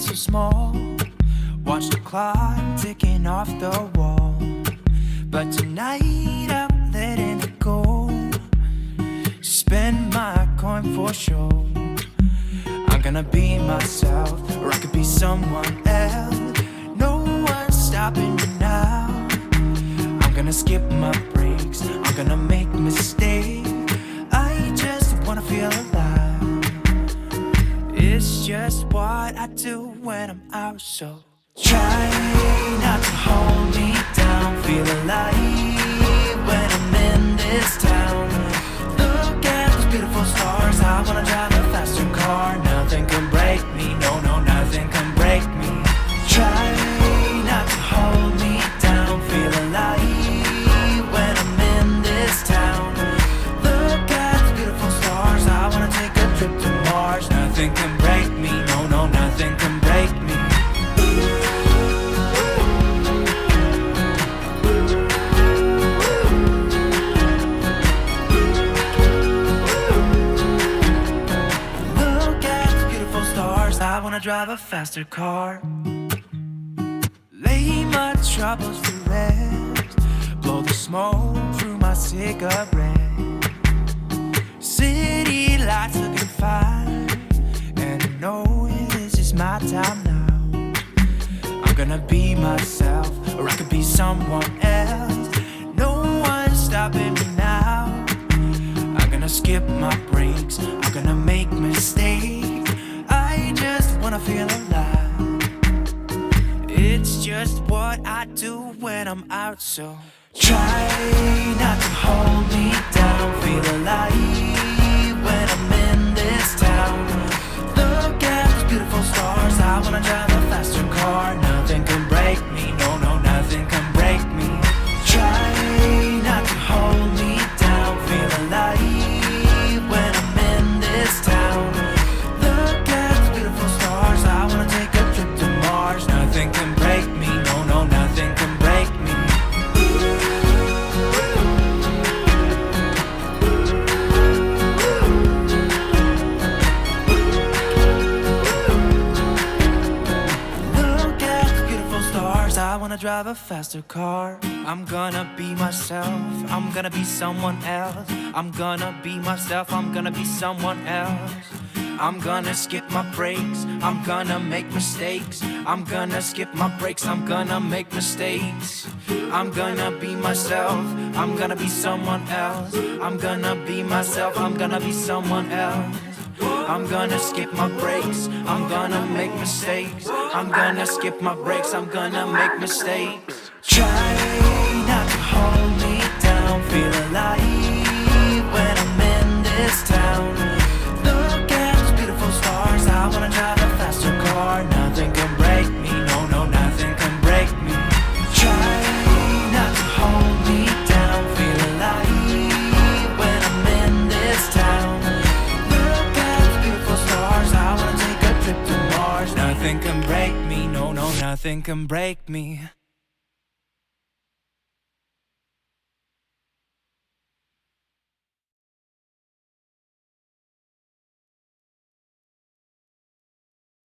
so small. Watch the clock ticking off the wall. But tonight I'm letting it go. Spend my coin for sure. I'm gonna be myself, or I could be someone else. No one's stopping me now. I'm gonna skip my breaks, I'm gonna make mistakes. I just wanna feel alive. It's just what I do when I'm out, so try not to hold me down. Feel alive when I'm in this town. Look at those beautiful stars. I wanna drive a faster car. Nothing can break me, no, nothing can break me. Try not to hold me down. Feel alive when I'm in this town. Look at those beautiful stars. I wanna take a trip to Mars. Nothing can break me, no, nothing can break me. I wanna drive a faster car. Lay my troubles to rest. Blow the smoke through my cigarette. City lights looking fine, and I know this is my time now. I'm gonna be myself, or I could be someone else. No one's stopping me now. I'm gonna skip my breaks, I'm gonna make mistakes. I just wanna feel alive. It's just what I do when I'm out, so try not to hold me down. Feel alive when I'm in this town. Look at those beautiful stars. I wanna drive a faster car. Nothing can break me, no, nothing can break me. Try not to hold me down. Feel alive when I'm in this town. Nothing can break me, no, nothing can break me. Look at the beautiful stars. I wanna drive a faster car. I'm gonna be myself, I'm gonna be someone else. I'm gonna be myself, I'm gonna be someone else. I'm gonna skip my breaks, I'm gonna make mistakes. I'm gonna skip my breaks, I'm gonna make mistakes. I'm gonna be myself, I'm gonna be someone else. I'm gonna be myself, I'm gonna be someone else. I'm gonna skip my breaks, I'm gonna make mistakes. I'm gonna skip my breaks, I'm gonna make mistakes. Try not to hold me down. Feel alive when I'm in this town. I wanna drive a faster car. Nothing can break me, no, nothing can break me. Try not to hold me down. Feel alive when I'm in this town. Look at the beautiful stars. I wanna take a trip to Mars. Nothing can break me, no, nothing can break me.